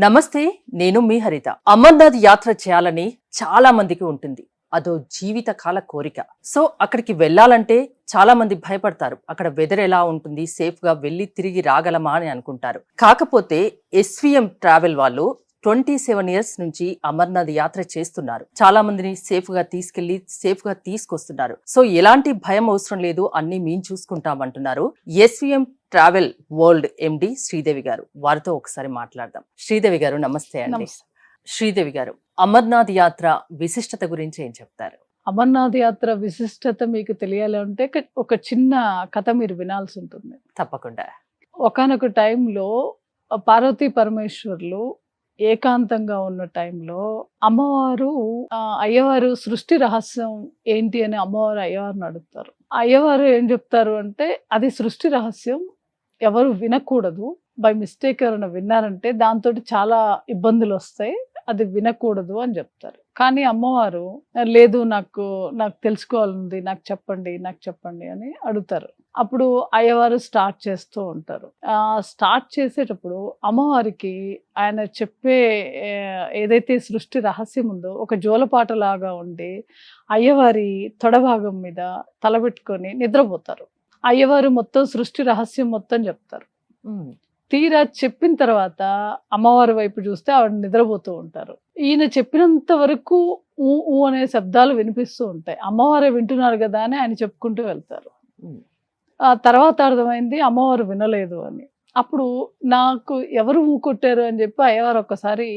నమస్తే, నేను మీ హరిత. అమర్నాథ్ యాత్ర చేయాలని చాలా మందికి ఉంటుంది. అదో జీవితకాల కోరిక. సో అక్కడికి వెళ్ళాలంటే చాలా మంది భయపడతారు. అక్కడ వెదర్ ఎలా ఉంటుంది, సేఫ్ గా వెళ్ళి తిరిగి రాగలమా అని అనుకుంటారు. కాకపోతే ఎస్విఎం ట్రావెల్ వాళ్ళు 27 ఇయర్స్ నుంచి అమర్నాథ్ యాత్ర చేస్తున్నారు. చాలా మందిని సేఫ్ గా తీసుకెళ్లి సేఫ్ గా తీసుకొస్తున్నారు. సో ఎలాంటి భయం అవసరం లేదు, అన్ని మేము చూసుకుంటామంటున్నారు ఎస్విఎం ట్రావెల్ వరల్డ్ ఎండి శ్రీదేవి గారు. వారితో ఒకసారి మాట్లాడదాం. శ్రీదేవి గారు నమస్తే అండి. శ్రీదేవి గారు, అమర్నాథ్ యాత్ర విశిష్టత గురించి ఏం చెప్తారు? అమర్నాథ్ యాత్ర విశిష్టత మీకు తెలియాలి అంటే ఒక చిన్న కథ మీరు వినాల్సి ఉంటుంది. తప్పకుండా. ఒకానొక టైంలో పార్వతీ పరమేశ్వర్లు ఏకాంతంగా ఉన్న టైంలో అమ్మవారు అయ్యవారు సృష్టి రహస్యం ఏంటి అని అయ్యవారిని అడుగుతారు. అయ్యవారు ఏం చెప్తారు అంటే, అది సృష్టి రహస్యం, ఎవరు వినకూడదు. బై మిస్టేక్ ఎవరైనా విన్నారంటే దాంతో చాలా ఇబ్బందులు వస్తాయి, అది వినకూడదు అని చెప్తారు. కానీ అమ్మవారు లేదు, నాకు తెలుసుకోవాలంది, నాకు చెప్పండి అని అడుగుతారు. అప్పుడు అయ్యవారు స్టార్ట్ చేస్తూ ఉంటారు. స్టార్ట్ చేసేటప్పుడు అమ్మవారికి ఆయన చెప్పే ఏదైతే సృష్టి రహస్యం ఉందో ఒక జోలపాట లాగా ఉండి అయ్యవారి తొడభాగం మీద తలబెట్టుకొని నిద్రపోతారు. అయ్యవారు మొత్తం సృష్టి రహస్యం మొత్తం చెప్తారు. తీరా చెప్పిన తర్వాత అమ్మవారి వైపు చూస్తే ఆవిడ నిద్రపోతూ ఉంటారు. ఈయన చెప్పినంత వరకు ఊ అనే శబ్దాలు వినిపిస్తూ ఉంటాయి. అమ్మవారే వింటున్నారు కదా అని ఆయన చెప్పుకుంటూ వెళ్తారు. ఆ తర్వాత అర్థమైంది అమ్మవారు వినలేదు అని. అప్పుడు నాకు ఎవరు ఊ కొట్టారు అని చెప్పి అయ్యవారు ఒక్కసారి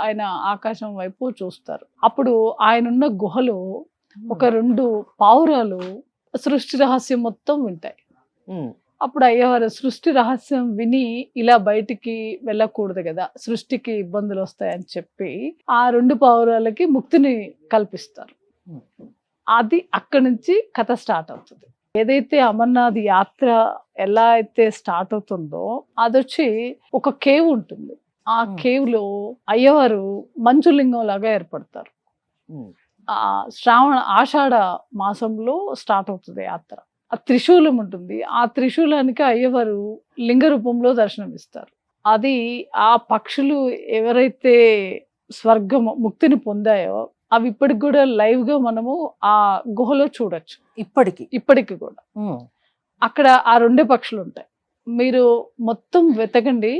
ఆయన ఆకాశం వైపు చూస్తారు. అప్పుడు ఆయనున్న గుహలో ఒక 2 పావురాలు సృష్టి రహస్యం మొత్తం వింటాయి. అప్పుడు అయ్యవారు సృష్టి రహస్యం విని ఇలా బయటికి వెళ్ళకూడదు కదా, సృష్టికి ఇబ్బందులు వస్తాయని చెప్పి ఆ 2 పావురాలకి ముక్తిని కల్పిస్తారు. అది అక్కడి నుంచి కథ స్టార్ట్ అవుతుంది. ఏదైతే అమర్నాథ్ యాత్ర ఎలా అయితే స్టార్ట్ అవుతుందో అదొచ్చి ఒక కేవ్ ఉంటుంది. ఆ కేవ్ లో అయ్యవారు మంచులింగం లాగా ఏర్పడతారు. ఆషాఢ మాసంలో స్టార్ట్ అవుతుంది యాత్ర. ఆ త్రిశూలం ఉంటుంది. ఆ త్రిశూలానికి అయ్యవారు లింగ రూపంలో దర్శనమిస్తారు. అది ఆ పక్షులు ఎవరైతే ముక్తిని పొందాయో అవి ఇప్పటికి కూడా లైవ్ గా మనము ఆ గుహలో చూడొచ్చు. ఇప్పటికి కూడా అక్కడ ఆ 2 పక్షులు ఉంటాయి. మీరు మొత్తం వెతకండి,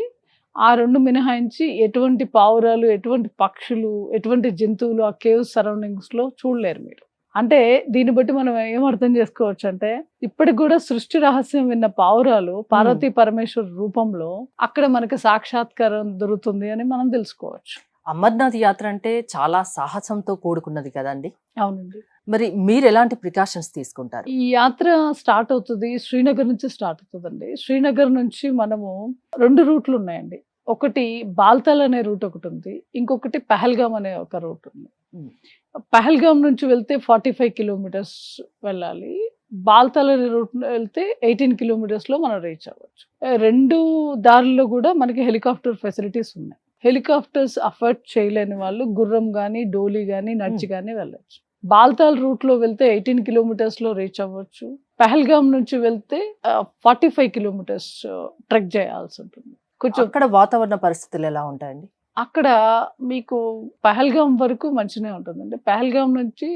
ఆ 2 మినహాయించి ఎటువంటి పావురాలు, ఎటువంటి పక్షులు, ఎటువంటి జంతువులు ఆ కేవ్ సరౌండింగ్స్ లో చూడలేరు మీరు. అంటే దీన్ని బట్టి మనం ఏం అర్థం చేసుకోవచ్చు అంటే, ఇప్పటికి కూడా సృష్టి రహస్యం విన్న పావురాలు పార్వతీ పరమేశ్వర్ రూపంలో అక్కడ మనకి సాక్షాత్కారం దొరుకుతుంది అని మనం తెలుసుకోవచ్చు. అమర్నాథ్ యాత్ర అంటే చాలా సాహసంతో కూడుకున్నది కదండి. అవునండి. మరి మీరు ఎలాంటి ప్రికాషన్స్ తీసుకుంటారు? ఈ యాత్ర స్టార్ట్ అవుతుంది శ్రీనగర్ నుంచి స్టార్ట్ అవుతుందండి. శ్రీనగర్ నుంచి మనము 2 రూట్లు ఉన్నాయండి. ఒకటి బాల్తాల్ అనే రూట్ ఒకటి ఉంది, ఇంకొకటి పహల్గామ్ అనే ఒక రూట్ ఉంది. పహల్గామ్ నుంచి వెళ్తే 45 కిలోమీటర్స్ వెళ్ళాలి. బాల్తాల్ అనే రూట్ వెళ్తే 18 కిలోమీటర్స్ లో మనం రీచ్ అవ్వచ్చు. 2 దారుల్లో కూడా మనకి హెలికాప్టర్ ఫెసిలిటీస్ ఉన్నాయి. హెలికాప్టర్స్ అఫోర్డ్ చేయలేని వాళ్ళు గుర్రం గానీ, డోలీ గానీ, నడిచి గానీ వెళ్ళచ్చు. బాల్తాల్ రూట్ లో వెళ్తే 18 కిలోమీటర్స్ లో రీచ్ అవ్వచ్చు. పహల్గామ్ నుంచి వెళ్తే 45 కిలోమీటర్స్ ట్రెక్ చేయాల్సి ఉంటుంది. కొంచెం అక్కడ వాతావరణ పరిస్థితులు ఎలా ఉంటాయండి? అక్కడ మీకు పహల్గామ్ వరకు మంచిగా ఉంటుందండి. పహల్గామ్ నుంచి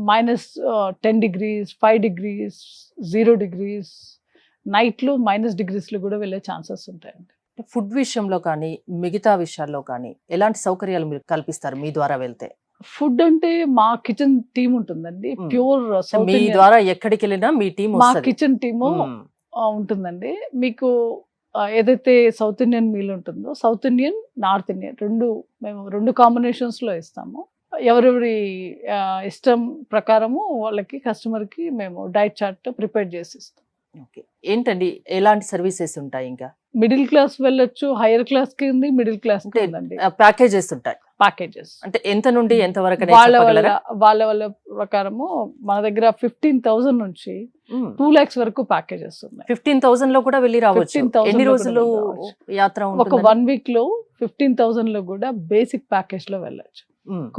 -10 degrees, 5 degrees, 0 degrees, నైట్లో -degrees కూడా వెళ్ళే ఛాన్సెస్ ఉంటాయండి. ఫుడ్ విషయంలో కానీ మిగతా విషయాల్లో కానీ ఎలాంటి సౌకర్యాలు మీరు కల్పిస్తారు మీ ద్వారా వెళ్తే? ఫుడ్ అంటే మా కిచెన్ టీమ్ ఉంటుందండి. ప్యూర్ మీ ద్వారా ఎక్కడికి వెళ్ళినా మీ టీమ్, మా కిచెన్ టీము ఉంటుందండి. మీకు ఏదైతే సౌత్ ఇండియన్ మీల్ ఉంటుందో, సౌత్ ఇండియన్, నార్త్ ఇండియన్ మేము 2 కాంబినేషన్స్ లో ఇస్తాము. ఎవరెవరి ఇష్టం ప్రకారము వాళ్ళకి కస్టమర్కి మేము డైట్ చార్ట్ ప్రిపేర్ చేసి ఇస్తాం. ఏంటండి ఎలాంటి సర్వీసెస్ ఉంటాయి? ఇంకా మిడిల్ క్లాస్ వెళ్ళొచ్చు, హైయర్ క్లాస్ కి ఉంది, మిడిల్ క్లాస్ కి ఉందండి. ప్యాకేజెస్ ఉంటాయి. అంటే ఎంత నుండి ఎంత వరకు? వాళ్ళ ప్రకారము మన దగ్గర 15,000 నుంచి 2 lakhs వరకు ప్యాకేజెస్ ఉన్నాయి. 15,000 లో కూడా వెళ్ళి రావచ్చు. ఎన్ని రోజులు యాత్ర? ఒక 1 week లో 15,000 లో కూడా బేసిక్ ప్యాకేజ్ లో వెళ్ళచ్చు.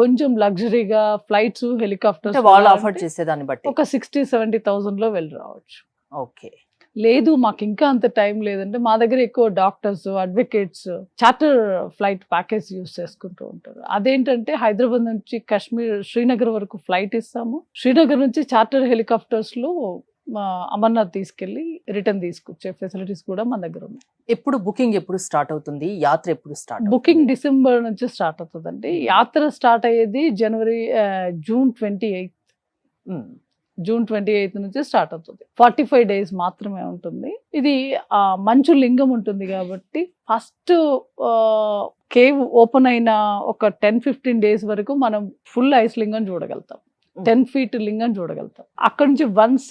కొంచెం లగ్జరీగా ఫ్లైట్స్, హెలికాప్టర్స్ వాళ్ళు ఆఫర్ చేసేదాన్ని బట్టి ఒక 60,000-70,000 లో వెళ్ళి రావచ్చు. ఓకే. లేదు మాకు ఇంకా అంత టైం లేదంటే మా దగ్గర ఎక్కువ doctors, advocates charter flight package use చేసుకుంటూ ఉంటారు. అదేంటంటే హైదరాబాద్ నుంచి కాశ్మీర్ శ్రీనగర్ వరకు ఫ్లైట్ ఇస్తాము. శ్రీనగర్ నుంచి చార్టర్ హెలికాప్టర్స్ లో అమర్నాథ్ తీసుకెళ్లి రిటర్న్ తీసుకొచ్చే ఫెసిలిటీస్ కూడా మన దగ్గర ఉన్నాయి. ఎప్పుడు బుకింగ్ ఎప్పుడు స్టార్ట్ అవుతుంది, యాత్ర ఎప్పుడు స్టార్ట్? బుకింగ్ డిసెంబర్ నుంచి స్టార్ట్ అవుతుందండి. యాత్ర స్టార్ట్ అయ్యేది జూన్ 28. జూన్ 28 నుంచి స్టార్ట్ అవుతుంది. 45 days మాత్రమే ఉంటుంది. ఇది మంచు లింగం ఉంటుంది కాబట్టి ఫస్ట్ కేవ్ ఓపెన్ అయిన ఒక 10-15 days వరకు మనం ఫుల్ ఐస్ లింగం చూడగలుగుతాం. 10 feet లింగం చూడగలుగుతాం. అక్కడ నుంచి వన్స్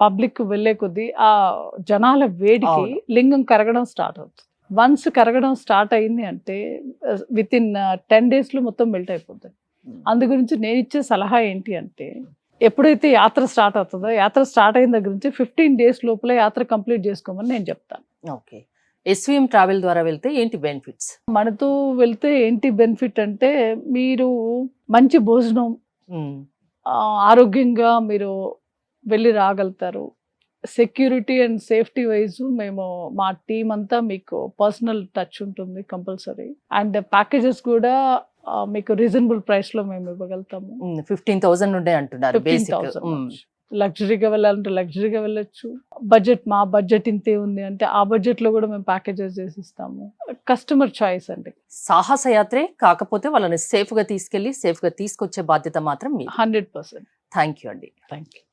పబ్లిక్ వెళ్లే కొద్దీ ఆ జనాల వేడికి లింగం కరగడం స్టార్ట్ అవుతుంది. వన్స్ కరగడం స్టార్ట్ అయింది అంటే విత్ ఇన్ 10 days లో మొత్తం మెల్ట్ అయిపోతుంది. అందు గురించి నేను ఇచ్చే సలహా ఏంటి అంటే ఎప్పుడైతే యాత్ర స్టార్ట్ అవుతుందో యాత్ర స్టార్ట్ అయిన దగ్గర నుంచి 15 days లోపల యాత్ర కంప్లీట్ చేసుకోమని నేను చెప్తాను. ఓకే. ఎస్విఎం ట్రావెల్ ద్వారా వెళ్తే ఏంటి బెనిఫిట్స్? మనతో వెళ్తే ఏంటి బెనిఫిట్ అంటే మీరు మంచి భోజనం, ఆరోగ్యంగా మీరు వెళ్ళి రాగలుగుతారు. సెక్యూరిటీ అండ్ సేఫ్టీ వైజ్ మేము మా టీం అంతా మీకు పర్సనల్ టచ్ ఉంటుంది కంపల్సరీ. అండ్ ప్యాకేజెస్ కూడా మీకు రీజనబుల్ ప్రైస్ లో మేము ఇవ్వగలుగుతాము. 15,000 ఉండే అంటున్నారు. 15,000. లగ్జరీగా వెళ్ళాలంటే లగ్జరీగా వెళ్ళొచ్చు. మా బడ్జెట్ ఇంతే ఉంది అంటే ఆ బడ్జెట్ లో కూడా మేము ప్యాకేజెస్ చేసి ఇస్తాము. కస్టమర్ చాయిస్ అండి. సాహస యాత్రే కాకపోతే వాళ్ళని సేఫ్ గా తీసుకెళ్లి సేఫ్ గా తీసుకొచ్చే బాధ్యత మాత్రం 100%. థ్యాంక్ యూ అండి. Thank you.